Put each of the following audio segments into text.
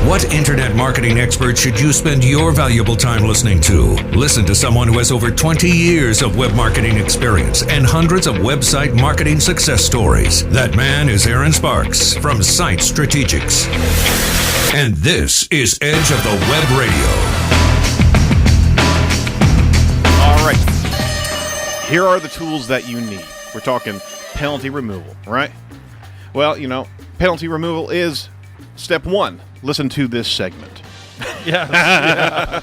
What internet marketing expert should you spend your valuable time listening to? Listen to someone who has over 20 years of web marketing experience and hundreds of website marketing success stories. That man is Erin Sparks from Site Strategics. And this is Edge of the Web Radio. All right. Here are the tools that you need. We're talking penalty removal, right? Well, penalty removal is step one. Listen to this segment. Yeah.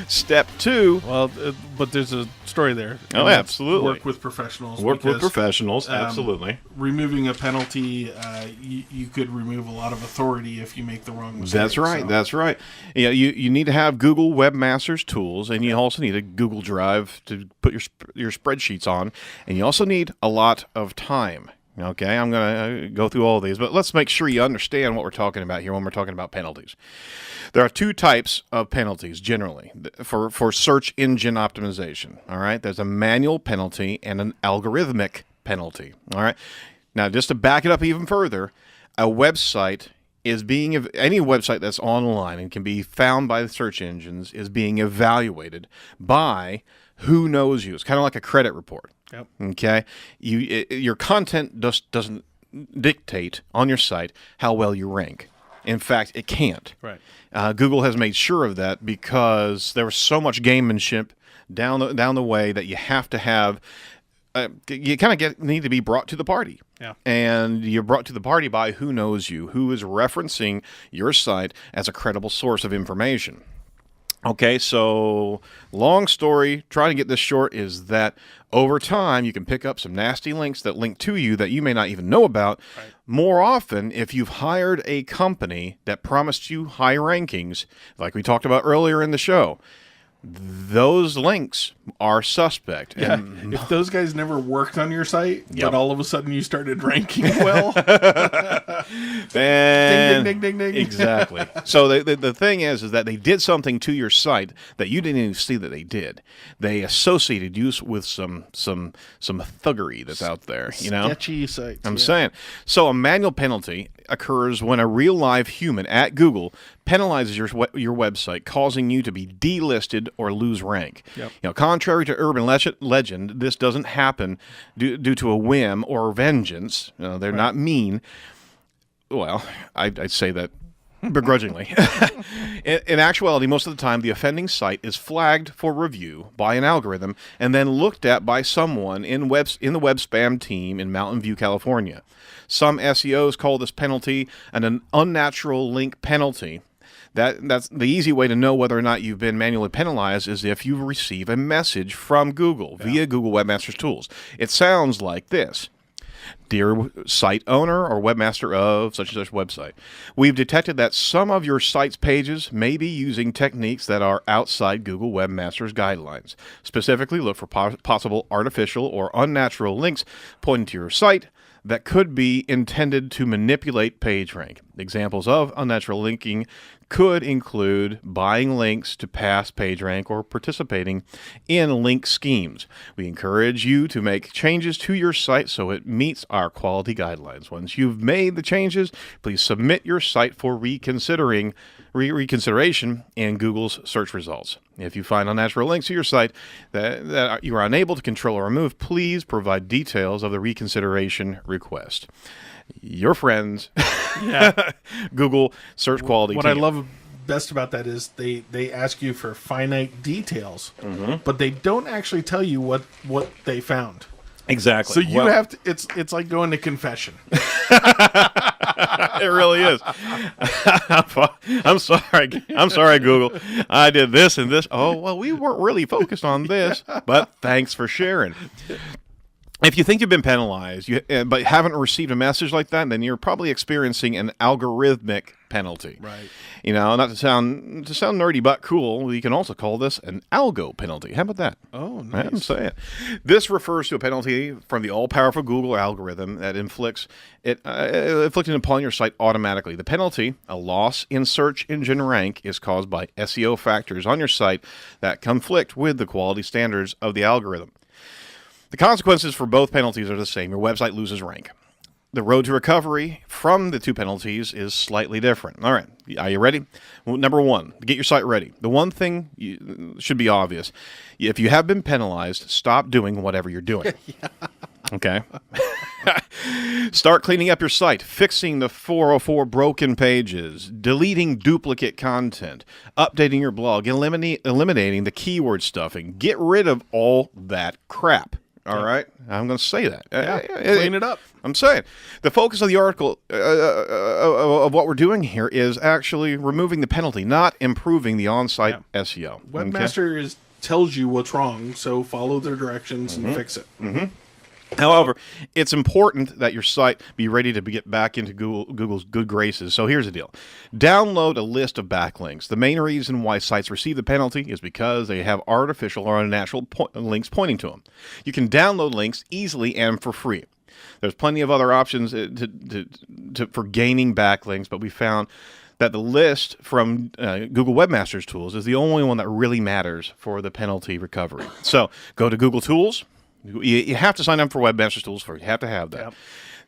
Step two. Well, but there's a story there. Oh, absolutely. Work with professionals. Work with professionals, absolutely. Removing a penalty, you could remove a lot of authority if you make the wrong mistake. That's right. That's right. You need to have Google Webmasters tools, and you also need a Google Drive to put your spreadsheets on, and you also need a lot of time. Okay, I'm going to go through all of these, but let's make sure you understand what we're talking about here when we're talking about penalties. There are two types of penalties generally for search engine optimization. All right, there's a manual penalty and an algorithmic penalty. All right, now just to back it up even further, a website is any website that's online and can be found by the search engines is being evaluated by who knows you. It's kind of like a credit report. Yep. Okay, your content doesn't dictate on your site how well you rank. In fact, it can't. Right. Google has made sure of that because there was so much gamemanship down the way that you have to have. You kind of need to be brought to the party. Yeah. And you're brought to the party by who knows you, who is referencing your site as a credible source of information. Okay, so long story, trying to get this short, is that over time you can pick up some nasty links that link to you that you may not even know about. Right. More often, if you've hired a company that promised you high rankings, like we talked about earlier in the show, those links are suspect. Yeah. And if those guys never worked on your site, Yep. but all of a sudden you started ranking well, then, ding, ding, ding, ding, ding. Exactly. So the thing is that they did something to your site that you didn't even see that they did. They associated you with some thuggery that's out there. Sketchy sites. I'm saying. So a manual penalty occurs when a real live human at Google penalizes your website, causing you to be delisted or lose rank. Yep. Contrary to urban legend, this doesn't happen due to a whim or vengeance. They're not mean. Well, I'd say that begrudgingly. In actuality, most of the time, the offending site is flagged for review by an algorithm and then looked at by someone in the web spam team in Mountain View, California. Some SEOs call this penalty an unnatural link penalty. That's the easy way to know whether or not you've been manually penalized is if you receive a message from Google via Google Webmasters tools. It sounds like this. Dear site owner or webmaster of such and such website, we've detected that some of your site's pages may be using techniques that are outside Google Webmasters guidelines. Specifically, look for possible artificial or unnatural links pointing to your site that could be intended to manipulate page rank. Examples of unnatural linking could include buying links to pass page rank or participating in link schemes. We encourage you to make changes to your site so it meets our quality guidelines. Once you've made the changes, please submit your site for reconsideration in Google's search results. If you find unnatural links to your site that you are unable to control or remove, please provide details of the reconsideration request. Your friends, Google search quality What team. I love best about that is they ask you for finite details, but they don't actually tell you what they found. Exactly. So you have to. It's like going to confession. It really is. I'm sorry, Google. I did this and this. Oh, well, we weren't really focused on this, but thanks for sharing. If you think you've been penalized, but haven't received a message like that, then you're probably experiencing an algorithmic penalty. Right. Not to sound nerdy but cool, you can also call this an algo penalty. How about that? Oh, nice. I'm saying. This refers to a penalty from the all-powerful Google algorithm that inflicted upon your site automatically. The penalty, a loss in search engine rank, is caused by SEO factors on your site that conflict with the quality standards of the algorithm. The consequences for both penalties are the same. Your website loses rank. the road to recovery from the 2 penalties is slightly different. All right, are you ready? Well, number 1, get your site ready. The one thing should be obvious. If you have been penalized, stop doing whatever you're doing. Okay? Start cleaning up your site, fixing the 404 broken pages, deleting duplicate content, updating your blog, eliminating the keyword stuffing. Get rid of all that crap. All right? I'm going to say that. Clean it up. I'm saying. The focus of the article, of what we're doing here, is actually removing the penalty, not improving the on-site SEO. Webmaster tells you what's wrong, so follow their directions and fix it. However, it's important that your site be ready to get back into Google's good graces. So here's the deal. Download a list of backlinks. The main reason why sites receive the penalty is because they have artificial or unnatural links pointing to them. You can download links easily and for free. There's plenty of other options for gaining backlinks, but we found that the list from Google Webmaster's Tools is the only one that really matters for the penalty recovery. So go to Google Tools. You have to sign up for Webmaster's Tools first. You have to have that. Yep.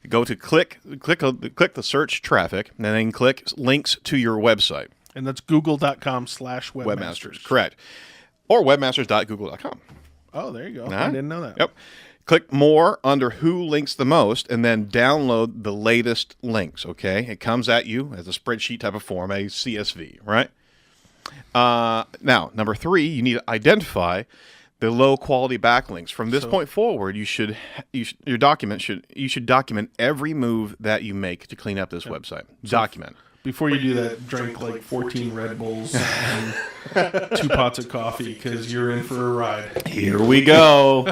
Go to click the search traffic, and then click links to your website. And that's google.com/webmasters. Webmasters, correct. Or webmasters.google.com. Oh, there you go. Uh-huh. I didn't know that. Yep. Click more under who links the most, and then download the latest links, okay? It comes at you as a spreadsheet type of form, a CSV, right? Now, number 3, you need to identify the low quality backlinks. From this point forward, you should document every move that you make to clean up this website. Document. Before you do that, drink like 14 Red Bulls and 2 pots of coffee because you're in for a ride. Here we go.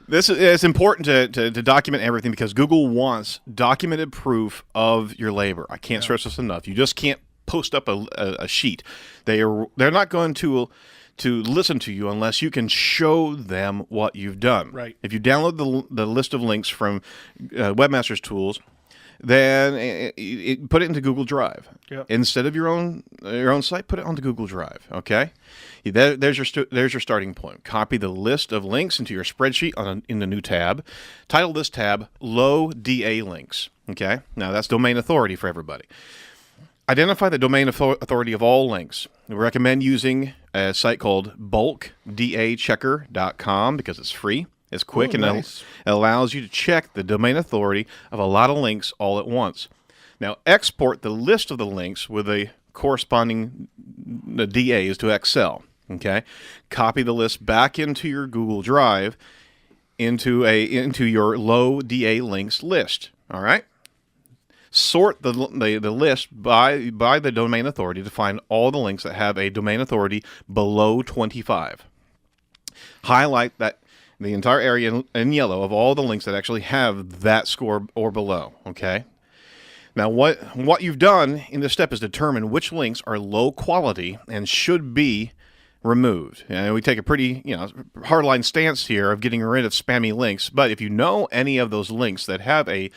It's important to document everything because Google wants documented proof of your labor. I can't stress this enough. You just can't post up a sheet. They're not going to listen to you unless you can show them what you've done. Right. If you download the list of links from Webmaster's Tools, then put it into Google Drive. Yep. Instead of your own site, put it onto Google Drive. Okay, there's your starting point. Copy the list of links into your spreadsheet in the new tab. Title this tab "Low DA Links." Okay, now that's domain authority for everybody. Identify the domain authority of all links. We recommend using a site called bulkdachecker.com because it's free. It's quick and it allows you to check the domain authority of a lot of links all at once. Now, export the list of the links with the corresponding DAs to Excel. Okay, copy the list back into your Google Drive into your low DA links list. All right. Sort the list by the domain authority to find all the links that have a domain authority below 25. Highlight the entire area in yellow of all the links that actually have that score or below, okay? Now, what you've done in this step is determine which links are low quality and should be removed. And we take a pretty, hardline stance here of getting rid of spammy links, but if you know any of those links that have a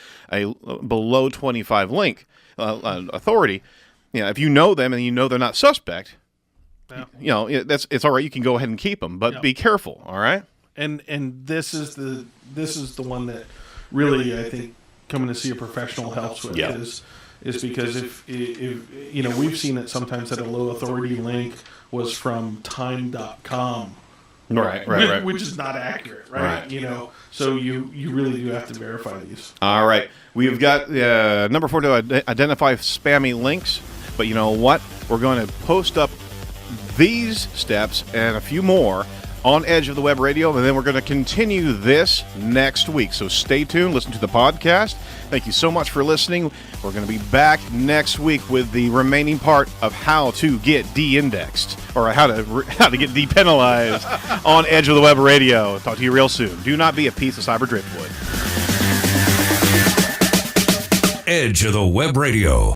below 25 link authority, if you know them and you know they're not suspect, it's all right. You can go ahead and keep them, but be careful, all right? And this is the one that really I think coming to see a professional helps with is because if we've seen it sometimes that a low authority link was from time.com, right, which is not accurate, right? So you really do have to verify these. All right, we've got number 4 to identify spammy links, but you know what? We're going to post up these steps and a few more on Edge of the Web Radio, and then we're going to continue this next week. So stay tuned, listen to the podcast. Thank you so much for listening. We're going to be back next week with the remaining part of how to get de-indexed, or how to get depenalized on Edge of the Web Radio. Talk to you real soon. Do not be a piece of cyber driftwood. Edge of the Web Radio.